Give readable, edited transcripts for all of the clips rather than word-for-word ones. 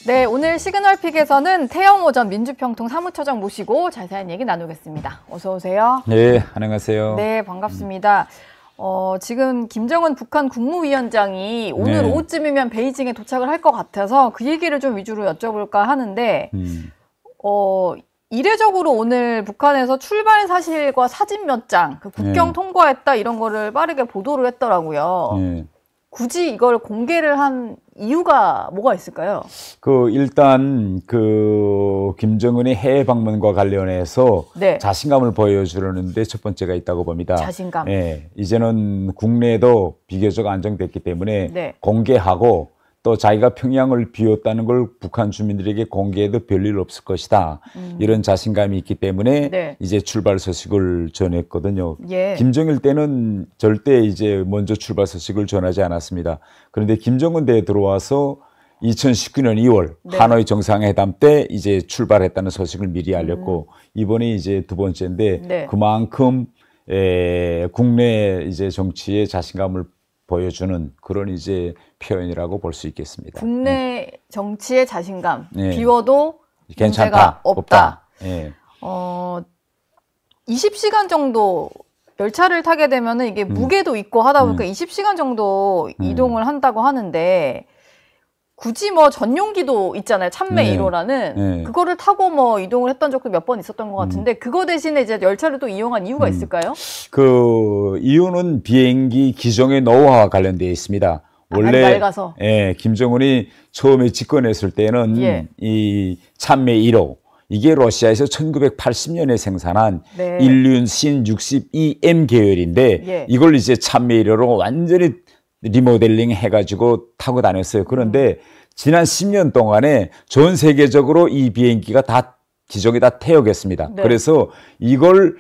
네, 오늘 시그널픽에서는 태영호 전 민주평통 사무처장 모시고 자세한 얘기 나누겠습니다. 어서 오세요. 네, 안녕하세요. 네, 반갑습니다. 지금 김정은 북한 국무위원장이 오늘 오후쯤이면 베이징에 도착을 할 것 같아서 그 얘기를 좀 위주로 여쭤볼까 하는데 이례적으로 오늘 북한에서 출발 사실과 사진 몇 장, 그 국경 통과했다 이런 거를 빠르게 보도를 했더라고요. 굳이 이걸 공개를 한 이유가 뭐가 있을까요? 일단 김정은의 해외 방문과 관련해서 자신감을 보여주려는데 첫 번째가 있다고 봅니다. 자신감. 네, 이제는 국내도 비교적 안정됐기 때문에 공개하고 또 자기가 평양을 비웠다는 걸 북한 주민들에게 공개해도 별일 없을 것이다. 이런 자신감이 있기 때문에 이제 출발 소식을 전했거든요. 김정일 때는 절대 이제 먼저 출발 소식을 전하지 않았습니다. 그런데 김정은 때에 들어와서 2019년 2월 하노이 정상회담 때 이제 출발했다는 소식을 미리 알렸고 이번에 이제 두 번째인데 그만큼 국내 이제 정치에 자신감을 보여주는 그런 이제 표현이라고 볼 수 있겠습니다. 국내 정치의 자신감, 비워도 괜찮다, 문제가 없다. 20시간 정도 열차를 타게 되면은 이게 무게도 있고 하다 보니까 20시간 정도 이동을 한다고 하는데 굳이 뭐 전용기도 있잖아요. 참매 1호라는 그거를 타고 뭐 이동을 했던 적도 몇 번 있었던 것 같은데 그거 대신에 이제 열차를 또 이용한 이유가 있을까요? 그 이유는 비행기 기종의 노후화와 관련되어 있습니다. 원래 낡아서. 김정은이 처음에 집권했을 때는 이 참매 1호 이게 러시아에서 1980년에 생산한 일륜신 62M 계열인데 이걸 이제 참매 1호로 완전히 리모델링 해가지고 타고 다녔어요. 그런데 지난 10년 동안에 전 세계적으로 이 비행기가 다 기종이 다 퇴역했습니다. 그래서 이걸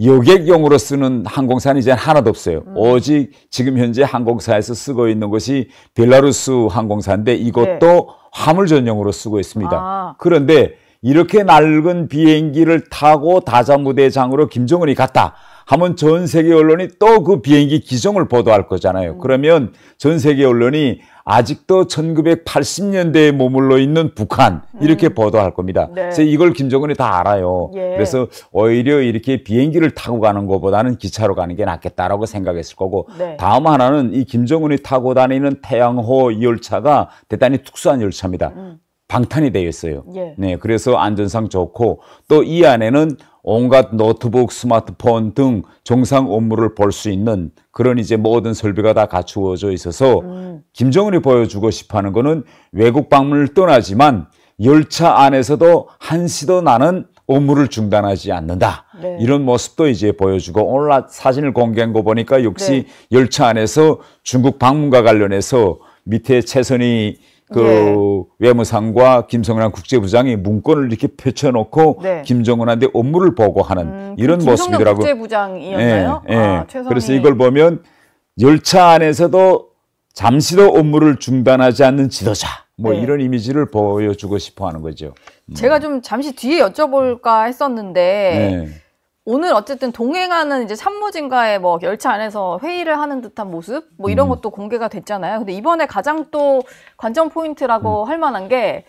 여객용으로 쓰는 항공사는 이제 하나도 없어요. 오직 지금 현재 항공사에서 쓰고 있는 것이 벨라루스 항공사인데 이것도 화물 전용으로 쓰고 있습니다. 그런데 이렇게 낡은 비행기를 타고 다자무대장으로 김정은이 갔다 하면 전 세계 언론이 또 그 비행기 기종을 보도할 거잖아요. 그러면 전 세계 언론이 아직도 1980년대에 머물러 있는 북한 이렇게 보도할 겁니다. 그래서 이걸 김정은이 다 알아요. 그래서 오히려 이렇게 비행기를 타고 가는 것보다는 기차로 가는 게 낫겠다라고 생각했을 거고 다음 하나는 이 김정은이 타고 다니는 태양호 열차가 대단히 특수한 열차입니다. 방탄이 되어 있어요. 네, 그래서 안전상 좋고 또 이 안에는 온갖 노트북, 스마트폰 등 정상 업무를 볼 수 있는 그런 이제 모든 설비가 다 갖추어져 있어서 김정은이 보여주고 싶어하는 거는 외국 방문을 떠나지만 열차 안에서도 한시도 나는 업무를 중단하지 않는다. 이런 모습도 이제 보여주고 오늘 사진을 공개한 거 보니까 역시 열차 안에서 중국 방문과 관련해서 밑에 최선희 외무상과 김성란 국제부장이 문건을 이렇게 펼쳐놓고 김정은한테 업무를 보고하는 이런 모습이더라고요. 국제부장이었나요? 그래서 이걸 보면 열차 안에서도 잠시도 업무를 중단하지 않는 지도자 뭐 이런 이미지를 보여주고 싶어 하는 거죠. 제가 좀 잠시 뒤에 여쭤볼까 했었는데 오늘 어쨌든 동행하는 이제 참모진과의 뭐 열차 안에서 회의를 하는 듯한 모습 뭐 이런 것도 공개가 됐잖아요. 근데 이번에 가장 또 관전 포인트라고 할 만한 게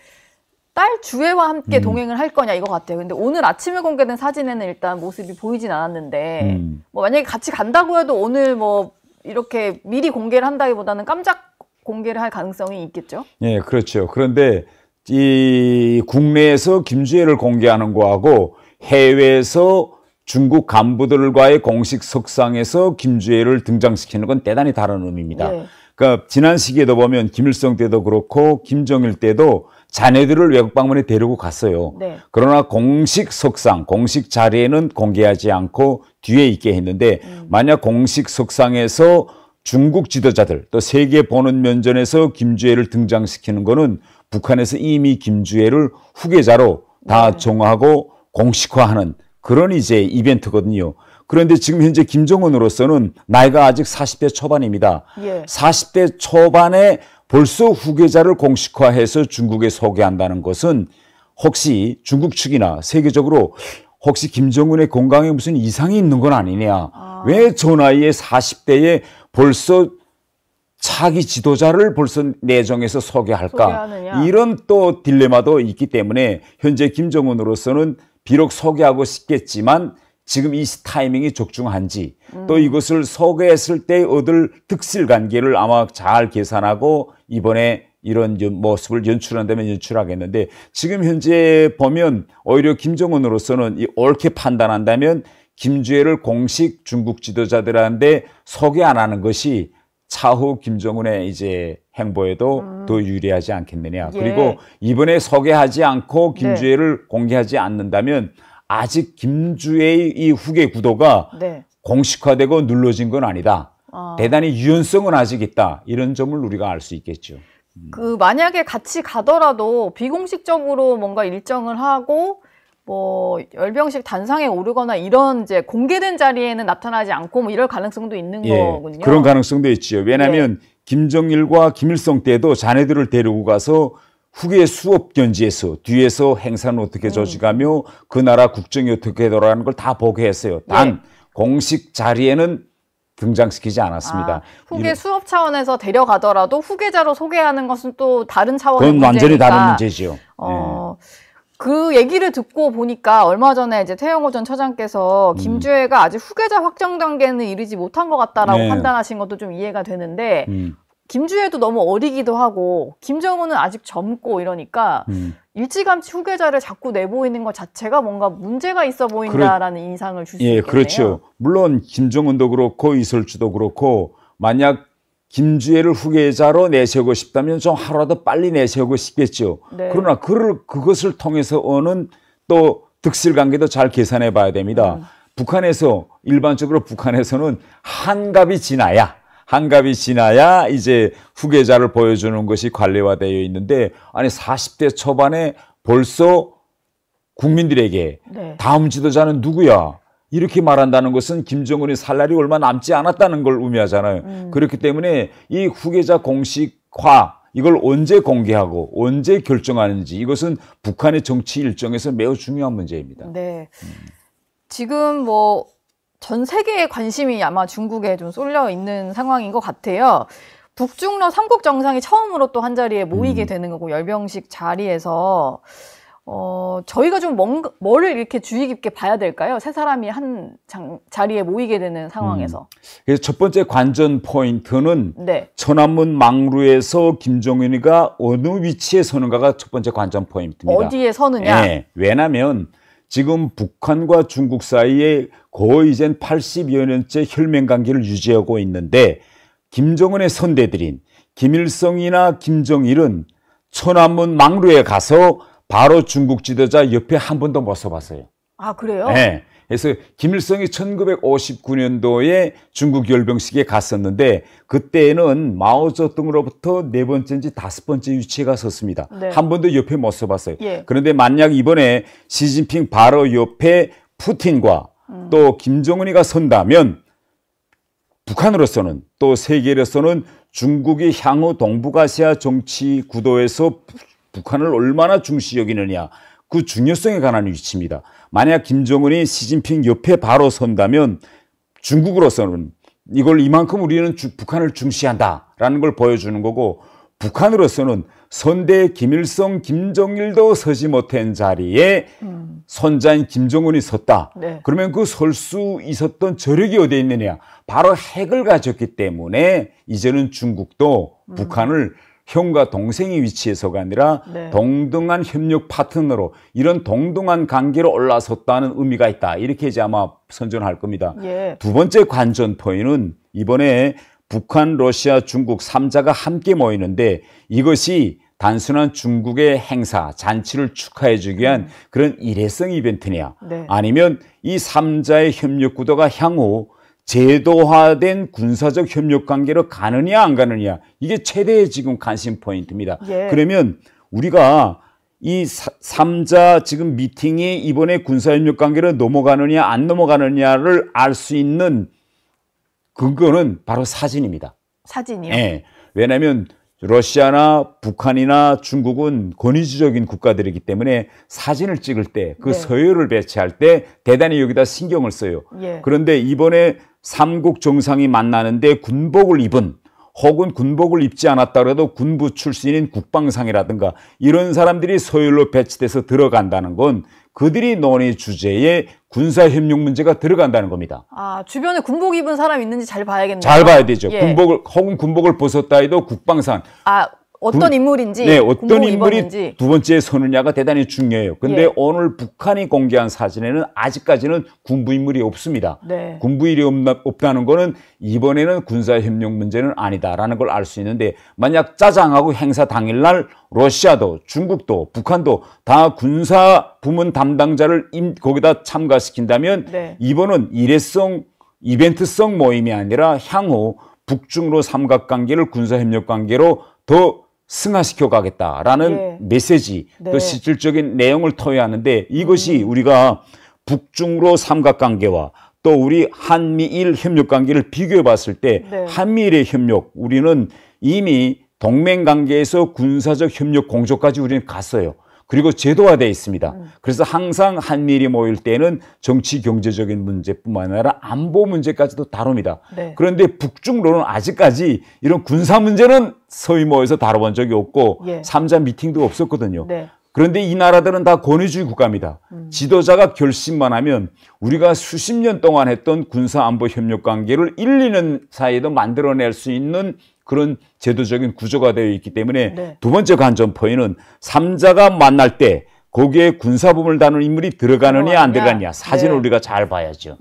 딸 주애와 함께 동행을 할 거냐 이거 같아요. 근데 오늘 아침에 공개된 사진에는 일단 모습이 보이진 않았는데 뭐 만약에 같이 간다고 해도 오늘 뭐 이렇게 미리 공개를 한다기보다는 깜짝 공개를 할 가능성이 있겠죠? 네, 그렇죠. 그런데 이 국내에서 김주애를 공개하는 거하고 해외에서 중국 간부들과의 공식 석상에서 김주애를 등장시키는 건 대단히 다른 의미입니다. 그러니까 지난 시기에도 보면 김일성 때도 그렇고 김정일 때도 자녀들을 외국 방문에 데리고 갔어요. 그러나 공식 석상, 공식 자리에는 공개하지 않고 뒤에 있게 했는데 만약 공식 석상에서 중국 지도자들 또 세계 보는 면전에서 김주애를 등장시키는 거는 북한에서 이미 김주애를 후계자로 다 정하고 공식화하는 그런 이제 이벤트거든요. 그런데 지금 현재 김정은으로서는 나이가 아직 40대 초반입니다. 40대 초반에 벌써 후계자를 공식화해서 중국에 소개한다는 것은 혹시 중국 측이나 세계적으로 혹시 김정은의 건강에 무슨 이상이 있는 건 아니냐. 왜 저 나이에 40대에 벌써 차기 지도자를 벌써 내정해서 소개할까? 소개하느냐. 이런 또 딜레마도 있기 때문에 현재 김정은으로서는 비록 소개하고 싶겠지만 지금 이 타이밍이 적중한지 또 이것을 소개했을 때 얻을 득실 관계를 아마 잘 계산하고 이번에 이런 모습을 연출한다면 연출하겠는데 지금 현재 보면 오히려 김정은으로서는 옳게 판단한다면 김주애를 공식 중국 지도자들한테 소개 안 하는 것이 차후 김정은의 이제 행보에도 더 유리하지 않겠느냐. 예. 그리고 이번에 소개하지 않고 김주애를 공개하지 않는다면 아직 김주애의 이 후계 구도가 공식화되고 눌러진 건 아니다. 대단히 유연성은 아직 있다. 이런 점을 우리가 알 수 있겠죠. 만약에 같이 가더라도 비공식적으로 뭔가 일정을 하고 뭐 열병식 단상에 오르거나 이런 이제 공개된 자리에는 나타나지 않고 뭐 이럴 가능성도 있는 거군요. 그런 가능성도 있지요. 왜냐하면 김정일과 김일성 때도 자네들을 데리고 가서 후계 수업 견지에서 뒤에서 행사는 어떻게 조직하며 그 나라 국정이 어떻게 돌아가는 걸 다 보게 했어요. 단 공식 자리에는 등장시키지 않았습니다. 후계 수업 차원에서 데려가더라도 후계자로 소개하는 것은 또 다른 차원의 그건 문제니까. 완전히 다른 문제죠. 그 얘기를 듣고 보니까 얼마 전에 이제 태영호 전 처장께서 김주애가 아직 후계자 확정 단계는 이르지 못한 것 같다라고 판단하신 것도 좀 이해가 되는데 김주애도 너무 어리기도 하고 김정은은 아직 젊고 이러니까 일찌감치 후계자를 자꾸 내보이는 것 자체가 뭔가 문제가 있어 보인다라는 인상을 줄 수 있겠네요. 그렇죠. 물론 김정은도 그렇고 이설주도 그렇고 만약 김주애를 후계자로 내세우고 싶다면 좀 하루라도 빨리 내세우고 싶겠죠. 그러나 그것을 통해서 오는 또 득실관계도 잘 계산해 봐야 됩니다. 일반적으로 북한에서는 한갑이 지나야 이제 후계자를 보여주는 것이 관례화되어 있는데 아니 40대 초반에 벌써 국민들에게 다음 지도자는 누구야? 이렇게 말한다는 것은 김정은이 살 날이 얼마 남지 않았다는 걸 의미하잖아요. 그렇기 때문에 이 후계자 공식화 이걸 언제 공개하고 언제 결정하는지 이것은 북한의 정치 일정에서 매우 중요한 문제입니다. 지금 뭐 전 세계의 관심이 아마 중국에 좀 쏠려 있는 상황인 것 같아요. 북중러 3국 정상이 처음으로 또 한 자리에 모이게 되는 거고 열병식 자리에서 저희가 좀 뭐를 이렇게 주의 깊게 봐야 될까요? 세 사람이 한 자리에 모이게 되는 상황에서. 그래서 첫 번째 관전 포인트는 천안문 망루에서 김정은이가 어느 위치에 서는가가 첫 번째 관전 포인트입니다. 어디에 서느냐? 왜냐하면 지금 북한과 중국 사이에 거의 이젠 80여 년째 혈맹 관계를 유지하고 있는데 김정은의 선대들인 김일성이나 김정일은 천안문 망루에 가서 바로 중국 지도자 옆에 한 번도 못 서봤어요. 아, 그래요? 그래서 김일성이 1959년도에 중국 열병식에 갔었는데 그때는 마오쩌둥으로부터 4번째인지 5번째 위치에 갔었습니다. 한 번도 옆에 못 서봤어요. 그런데 만약 이번에 시진핑 바로 옆에 푸틴과 또 김정은이가 선다면 북한으로서는 또 세계로서는 중국이 향후 동북아시아 정치 구도에서 북한을 얼마나 중시 여기느냐 그 중요성에 관한 위치입니다. 만약 김정은이 시진핑 옆에 바로 선다면 중국으로서는 이걸 이만큼 우리는 북한을 중시한다라는 걸 보여주는 거고 북한으로서는 선대 김일성, 김정일도 서지 못한 자리에 손자인 김정은이 섰다. 그러면 그 설 수 있었던 저력이 어디에 있느냐. 바로 핵을 가졌기 때문에 이제는 중국도 북한을 형과 동생의 위치에서가 아니라 동등한 협력 파트너로 이런 동등한 관계로 올라섰다는 의미가 있다. 이렇게 이제 아마 선전할 겁니다. 두 번째 관전 포인트는 이번에 북한, 러시아, 중국 3자가 함께 모이는데 이것이 단순한 중국의 행사, 잔치를 축하해 주기 위한 그런 일회성 이벤트냐 아니면 이 3자의 협력 구도가 향후 제도화된 군사적 협력 관계로 가느냐 안 가느냐 이게 최대의 지금 관심 포인트입니다. 그러면 우리가 이 3자 지금 미팅이 이번에 군사협력 관계로 넘어가느냐 안 넘어가느냐를 알 수 있는 근거는 바로 사진입니다. 사진이요? 왜냐하면 러시아나 북한이나 중국은 권위주의적인 국가들이기 때문에 사진을 찍을 때 그 서열을 배치할 때 대단히 여기다 신경을 써요. 그런데 이번에 3국 정상이 만나는데 군복을 입은 혹은 군복을 입지 않았더라도 군부 출신인 국방상이라든가 이런 사람들이 서열로 배치돼서 들어간다는 건 그들이 논의 주제에 군사협력 문제가 들어간다는 겁니다. 아, 주변에 군복 입은 사람 있는지 잘 봐야겠네요. 잘 봐야 되죠. 예. 혹은 군복을 벗었다 해도 국방상. 아, 어떤 인물인지, 네, 어떤 인물이 입었는지. 두 번째에 서느냐가 대단히 중요해요. 근데 예. 오늘 북한이 공개한 사진에는 아직까지는 군부 인물이 없습니다. 네. 군부 인물이 없다는 거는 이번에는 군사협력 문제는 아니다라는 걸 알 수 있는데, 만약 짜장하고 행사 당일날 러시아도 중국도 북한도 다 군사 부문 담당자를 거기다 참가시킨다면 네. 이번은 일회성 이벤트성 모임이 아니라 향후 북중로 삼각관계를 군사협력관계로 더 승화시켜 가겠다라는 예. 메시지, 네. 또 실질적인 내용을 토의하는데, 이것이 우리가 북중로 삼각관계와 또 우리 한미일 협력관계를 비교해 봤을 때 네. 한미일의 협력, 우리는 이미 동맹관계에서 군사적 협력 공조까지 우리는 갔어요. 그리고 제도화되어 있습니다. 그래서 항상 한미일이 모일 때는 정치 경제적인 문제뿐만 아니라 안보 문제까지도 다룹니다. 네. 그런데 북중로는 아직까지 이런 군사 문제는 서히 모여서 다뤄본 적이 없고 예. 3자 미팅도 없었거든요. 네. 그런데 이 나라들은 다 권위주의 국가입니다. 지도자가 결심만 하면 우리가 수십 년 동안 했던 군사안보 협력 관계를 1, 2년 사이에도 만들어낼 수 있는 그런 제도적인 구조가 되어 있기 때문에 네. 두 번째 관전 포인트는 3자가 만날 때 거기에 군사부문을 다루는 인물이 들어가느냐 안 들어가느냐 사진을 네. 우리가 잘 봐야죠.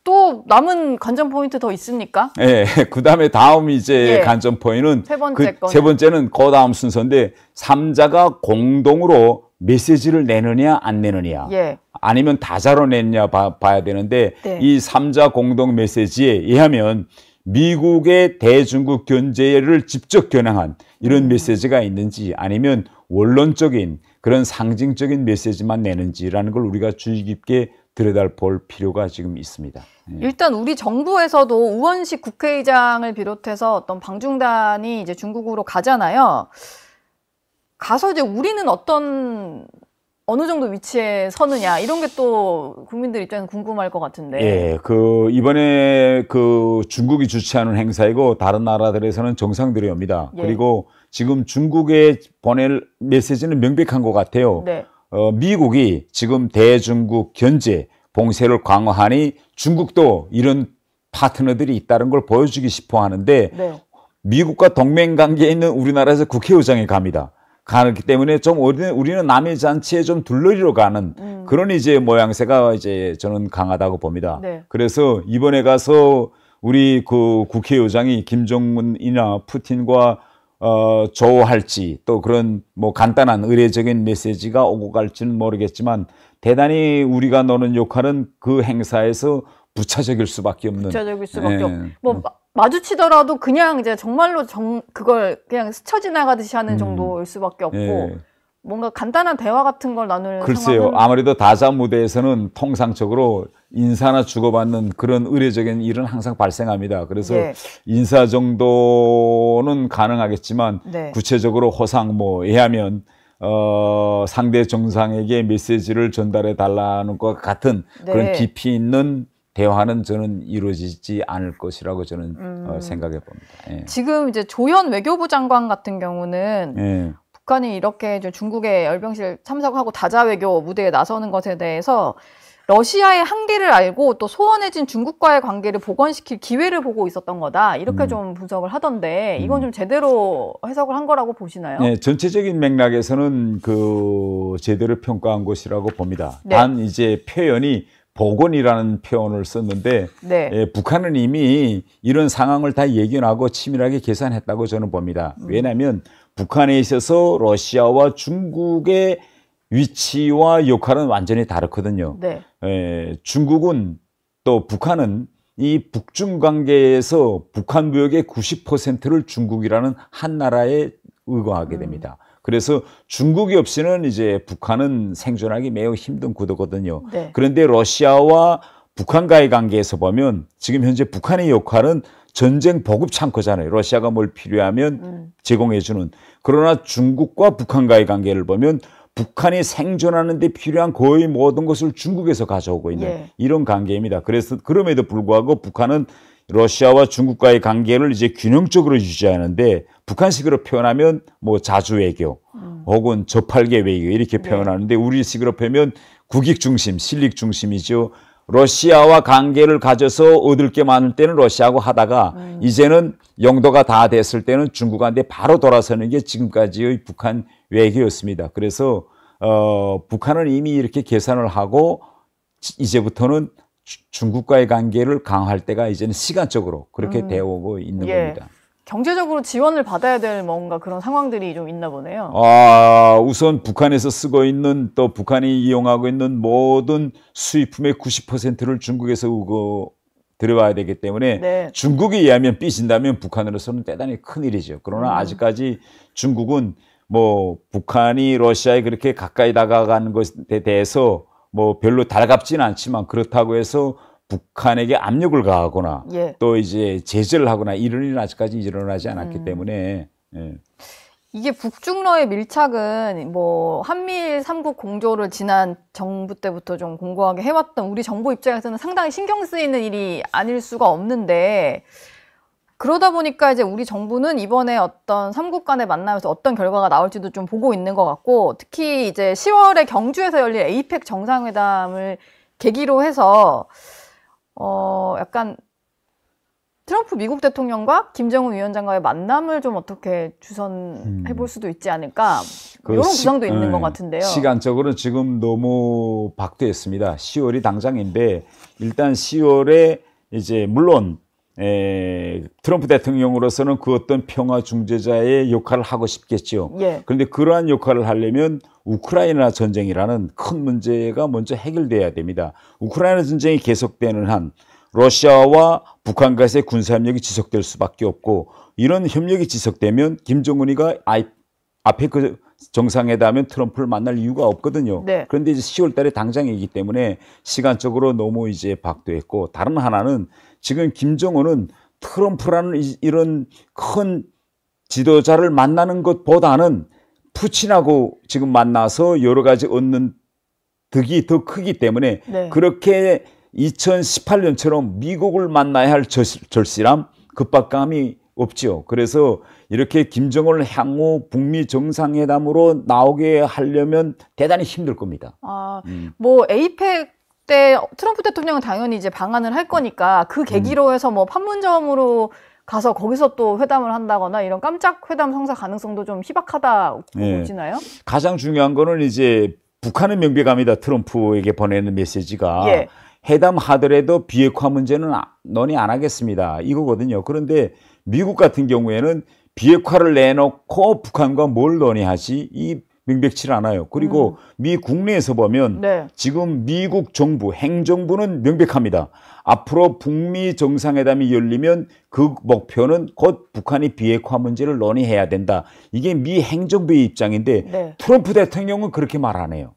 또 남은 관전 포인트 더 있습니까? 예, 그다음에 다음 이제 예. 관전 포인트는 세 번째 거는? 세 번째는 그 다음 순서인데 3자가 공동으로 메시지를 내느냐 안 내느냐 예. 아니면 다자로 내느냐 봐야 되는데 네. 이 3자 공동 메시지에 의하면 미국의 대중국 견제를 직접 겨냥한 이런 메시지가 있는지 아니면 원론적인 그런 상징적인 메시지만 내는지라는 걸 우리가 주의 깊게 들여다볼 필요가 지금 있습니다. 일단 우리 정부에서도 우원식 국회의장을 비롯해서 어떤 방중단이 이제 중국으로 가잖아요. 가서 이제 우리는 어느 정도 위치에 서느냐 이런 게 또 국민들 입장에서 궁금할 것 같은데. 예, 이번에 중국이 주최하는 행사이고 다른 나라들에서는 정상들이 옵니다. 예. 그리고 지금 중국에 보낼 메시지는 명백한 것 같아요. 네. 미국이 지금 대중국 견제 봉쇄를 강화하니 중국도 이런 파트너들이 있다는 걸 보여주기 싶어 하는데 네. 미국과 동맹 관계에 있는 우리나라에서 국회의장이 갑니다. 가기 때문에 좀 우리는 남의 잔치에 좀 둘러리러 가는 그런 이제 모양새가 이제 저는 강하다고 봅니다. 네. 그래서 이번에 가서 우리 그 국회의장이 김정은이나 푸틴과 조우할지 또 그런 뭐 간단한 의례적인 메시지가 오고 갈지는 모르겠지만 대단히 우리가 노는 역할은 그 행사에서 부차적일 수밖에 없는. 부차적일 수밖에 없고. 뭐 마주치더라도 그냥 이제 정말로 그걸 그냥 스쳐 지나가듯이 하는 정도일 수밖에 없고. 예. 뭔가 간단한 대화 같은 걸 나눌 글쎄요. 상황은... 아무래도 다자 무대에서는 통상적으로 인사나 주고받는 그런 의례적인 일은 항상 발생합니다. 그래서 예. 인사 정도는 가능하겠지만 네. 구체적으로 호상 예하면 상대 정상에게 메시지를 전달해 달라는 것 같은 그런 네. 깊이 있는 대화는 저는 이루어지지 않을 것이라고 저는 생각해 봅니다. 예. 지금 이제 조현 외교부 장관 같은 경우는 예. 북한이 이렇게 중국의 열병실 참석하고 다자 외교 무대에 나서는 것에 대해서 러시아의 한계를 알고 또 소원해진 중국과의 관계를 복원시킬 기회를 보고 있었던 거다. 이렇게 좀 분석을 하던데 이건 좀 제대로 해석을 한 거라고 보시나요? 네, 전체적인 맥락에서는 제대로 평가한 것이라고 봅니다. 네. 단 이제 표현이 복원이라는 표현을 썼는데 네. 북한은 이미 이런 상황을 다 예견하고 치밀하게 계산했다고 저는 봅니다. 왜냐하면 북한에 있어서 러시아와 중국의 위치와 역할은 완전히 다르거든요. 네. 중국은 또 북한은 이 북중 관계에서 북한 무역의 90%를 중국이라는 한 나라에 의거하게 됩니다. 그래서 중국이 없이는 이제 북한은 생존하기 매우 힘든 구도거든요. 네. 그런데 러시아와 북한과의 관계에서 보면 지금 현재 북한의 역할은 전쟁 보급 창고잖아요. 러시아가 뭘 필요하면 제공해주는. 그러나 중국과 북한과의 관계를 보면 북한이 생존하는 데 필요한 거의 모든 것을 중국에서 가져오고 있는 예. 이런 관계입니다. 그래서 그럼에도 불구하고 북한은 러시아와 중국과의 관계를 이제 균형적으로 유지하는데 북한식으로 표현하면 뭐 자주 외교 혹은 저팔계 외교 이렇게 표현하는데 우리식으로 표현하면 국익 중심, 실익 중심이죠. 러시아와 관계를 가져서 얻을 게 많을 때는 러시아하고 하다가 이제는 용도가 다 됐을 때는 중국한테 바로 돌아서는 게 지금까지의 북한 외교였습니다. 그래서 북한은 이미 이렇게 계산을 하고 이제부터는 중국과의 관계를 강화할 때가 이제는 시간적으로 그렇게 되어 오고 있는 겁니다. 경제적으로 지원을 받아야 될 뭔가 그런 상황들이 좀 있나 보네요. 우선 북한에서 쓰고 있는 또 북한이 이용하고 있는 모든 수입품의 90%를 중국에서 들어와야 되기 때문에 중국에 의하면 삐진다면 북한으로서는 대단히 큰일이죠. 그러나 아직까지 중국은 뭐 북한이 러시아에 그렇게 가까이 다가가는 것에 대해서 뭐 별로 달갑지는 않지만 그렇다고 해서 북한에게 압력을 가하거나 또 이제 제재를 하거나 이런 일은 아직까지 일어나지 않았기 때문에 이게 북중러의 밀착은 뭐 한미일 3국 공조를 지난 정부 때부터 좀 공고하게 해왔던 우리 정부 입장에서는 상당히 신경 쓰이는 일이 아닐 수가 없는데 그러다 보니까 이제 우리 정부는 이번에 어떤 3국 간의 만남에서 어떤 결과가 나올지도 좀 보고 있는 것 같고 특히 이제 10월에 경주에서 열릴 에이펙 정상회담을 계기로 해서 약간 트럼프 미국 대통령과 김정은 위원장과의 만남을 좀 어떻게 주선해 볼 수도 있지 않을까 이런 구상도 있는 것 같은데요. 시간적으로 지금 너무 박두했습니다. 10월이 당장인데 일단 10월에 이제 물론 트럼프 대통령으로서는 그 어떤 평화 중재자의 역할을 하고 싶겠죠. 그런데 그러한 역할을 하려면 우크라이나 전쟁이라는 큰 문제가 먼저 해결돼야 됩니다. 우크라이나 전쟁이 계속되는 한 러시아와 북한과의 군사협력이 지속될 수밖에 없고 이런 협력이 지속되면 김정은이가 아페크 정상회담에 트럼프를 만날 이유가 없거든요. 그런데 이제 10월 달에 당장이기 때문에 시간적으로 너무 이제 박두했고 다른 하나는 지금 김정은은 트럼프라는 이런 큰 지도자를 만나는 것보다는 푸틴하고 지금 만나서 여러 가지 얻는 득이 더 크기 때문에 그렇게 2018년처럼 미국을 만나야 할 절실함, 급박감이 없죠. 그래서 이렇게 김정은을 향후 북미 정상회담으로 나오게 하려면 대단히 힘들 겁니다. 뭐 에이펙 때 트럼프 대통령은 당연히 이제 방한을 할 거니까 그 계기로 해서 뭐 판문점으로 가서 거기서 또 회담을 한다거나 이런 깜짝 회담 성사 가능성도 좀 희박하다 보시나요? 가장 중요한 거는 이제 북한은 명백합니다. 트럼프에게 보내는 메시지가 회담하더라도 비핵화 문제는 논의 안 하겠습니다. 이거거든요. 그런데 미국 같은 경우에는 비핵화를 내놓고 북한과 뭘 논의하지 이 명백치 않아요. 그리고 미 국내에서 보면 지금 미국 정부, 행정부는 명백합니다. 앞으로 북미 정상회담이 열리면 그 목표는 곧 북한이 비핵화 문제를 논의해야 된다. 이게 미 행정부의 입장인데 트럼프 대통령은 그렇게 말 안 해요.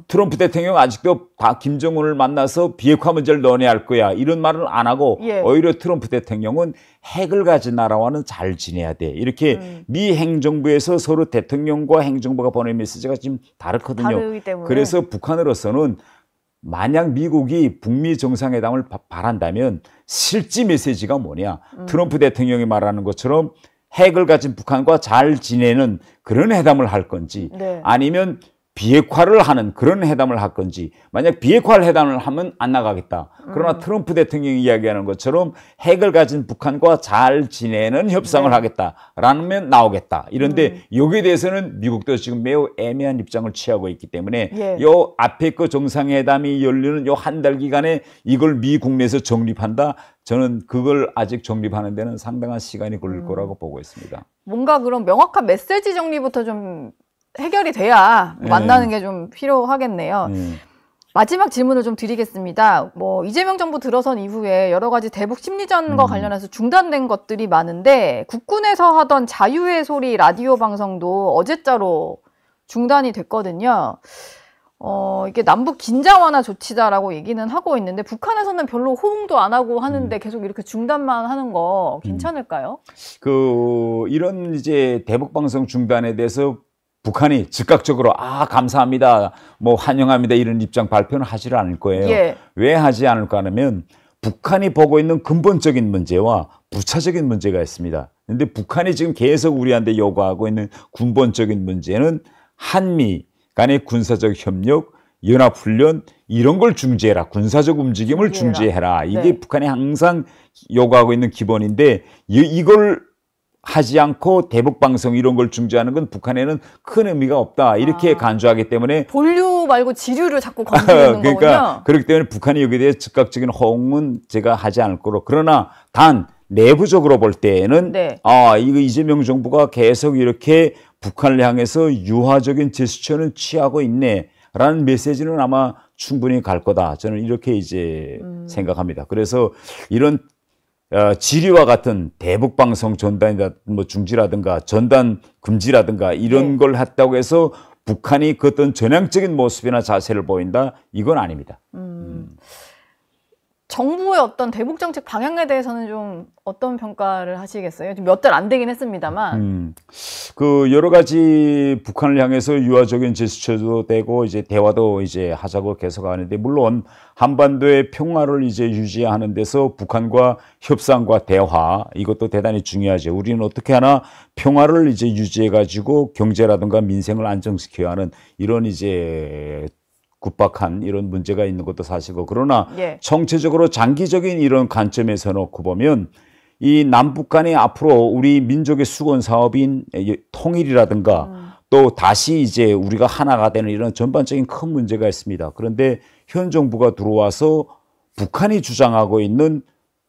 트럼프 대통령 아직도 김정은을 만나서 비핵화 문제를 논의할 거야 이런 말을 안 하고 오히려 트럼프 대통령은 핵을 가진 나라와는 잘 지내야 돼 이렇게 미 행정부에서 서로 대통령과 행정부가 보낸 메시지가 지금 다르거든요. 그래서 북한으로서는 만약 미국이 북미 정상회담을 바란다면 실제 메시지가 뭐냐 트럼프 대통령이 말하는 것처럼 핵을 가진 북한과 잘 지내는 그런 회담을 할 건지 아니면 비핵화를 하는 그런 회담을 할 건지 만약 비핵화 회담을 하면 안 나가겠다. 그러나 트럼프 대통령이 이야기하는 것처럼 핵을 가진 북한과 잘 지내는 협상을 하겠다라면 나오겠다. 이런데 여기에 대해서는 미국도 지금 매우 애매한 입장을 취하고 있기 때문에 요 아페크 정상회담이 열리는 요 한 달 기간에 이걸 미 국내에서 정립한다. 저는 그걸 아직 정립하는 데는 상당한 시간이 걸릴 거라고 보고 있습니다. 뭔가 그런 명확한 메시지 정리부터 좀 해결이 돼야 만나는 게 좀 필요하겠네요. 마지막 질문을 좀 드리겠습니다. 뭐 이재명 정부 들어선 이후에 여러 가지 대북 심리전과 관련해서 중단된 것들이 많은데 국군에서 하던 자유의 소리 라디오 방송도 어제자로 중단이 됐거든요. 이게 남북 긴장 완화 조치다라고 얘기는 하고 있는데 북한에서는 별로 호응도 안 하고 하는데 계속 이렇게 중단만 하는 거 괜찮을까요? 이런 이제 대북 방송 중단에 대해서 북한이 즉각적으로 감사합니다, 뭐 환영합니다 이런 입장 발표는 하지를 않을 거예요. 왜 하지 않을까 하면 북한이 보고 있는 근본적인 문제와 부차적인 문제가 있습니다. 그런데 북한이 지금 계속 우리한테 요구하고 있는 근본적인 문제는 한미 간의 군사적 협력, 연합훈련 이런 걸 중지해라. 군사적 움직임을 중지해라. 이게 네. 북한이 항상 요구하고 있는 기본인데 이걸 하지 않고 대북방송 이런 걸 중지하는 건 북한에는 큰 의미가 없다. 이렇게 간주하기 때문에 본류 말고 지류를 자꾸 건드리는 그러니까 거군요. 그렇기 때문에 북한이 여기에 대해 즉각적인 호응은 제가 하지 않을 거로. 그러나 단 내부적으로 볼 때에는 네. 이거 이재명 정부가 계속 이렇게 북한을 향해서 유화적인 제스처는 취하고 있네라는 메시지는 아마 충분히 갈 거다. 저는 이렇게 이제 생각합니다. 그래서 이런 지리와 같은 대북 방송 전단이다 뭐 중지라든가 전단 금지라든가 이런 걸 했다고 해서 북한이 그 어떤 전향적인 모습이나 자세를 보인다 이건 아닙니다. 정부의 어떤 대북 정책 방향에 대해서는 좀 어떤 평가를 하시겠어요? 몇 달 안 되긴 했습니다만. 그 여러 가지 북한을 향해서 유화적인 제스처도 되고 이제 대화도 이제 하자고 계속 하는데 물론 한반도의 평화를 이제 유지하는 데서 북한과 협상과 대화 이것도 대단히 중요하죠. 우리는 어떻게 하나 평화를 이제 유지해 가지고 경제라든가 민생을 안정시켜야 하는 이런 이제 급박한 이런 문제가 있는 것도 사실이고 그러나 총체적으로 장기적인 이런 관점에서 놓고 보면 이 남북 간의 앞으로 우리 민족의 수건 사업인 통일이라든가 또 다시 이제 우리가 하나가 되는 이런 전반적인 큰 문제가 있습니다. 그런데 현 정부가 들어와서 북한이 주장하고 있는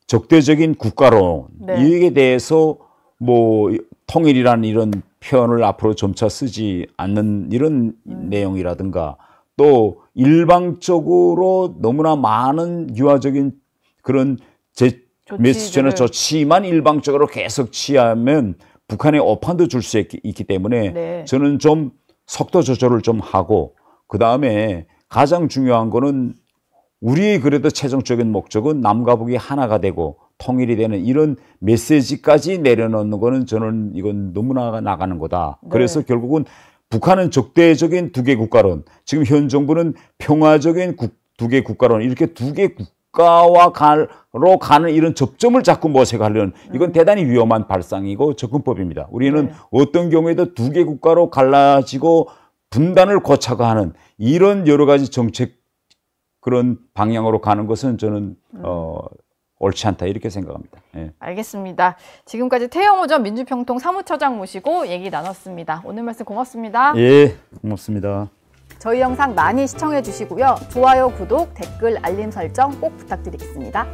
적대적인 국가론 이에 대해서 뭐 통일이라는 이런 표현을 앞으로 점차 쓰지 않는 이런 내용이라든가 또 일방적으로 너무나 많은 유화적인 그런 메시지나 조치만 일방적으로 계속 취하면 북한에 오판도 줄 수 있기 때문에 저는 좀 속도 조절을 좀 하고 그다음에 가장 중요한 거는 우리의 그래도 최종적인 목적은 남과 북이 하나가 되고 통일이 되는 이런 메시지까지 내려놓는 거는 저는 이건 너무나 나가는 거다. 그래서 결국은 북한은 적대적인 두 개 국가론, 지금 현 정부는 평화적인 두 개 국가론, 이렇게 두 개 국가와 가는 이런 접점을 자꾸 모색하려는 이건 대단히 위험한 발상이고 접근법입니다. 우리는 어떤 경우에도 두 개 국가로 갈라지고 분단을 고착화 하는 이런 여러 가지 정책 그런 방향으로 가는 것은 저는 옳지 않다 이렇게 생각합니다. 알겠습니다. 지금까지 태영호 전 민주평통 사무처장 모시고 얘기 나눴습니다. 오늘 말씀 고맙습니다. 예, 고맙습니다. 저희 영상 많이 시청해 주시고요. 좋아요, 구독, 댓글, 알림 설정 꼭 부탁드리겠습니다.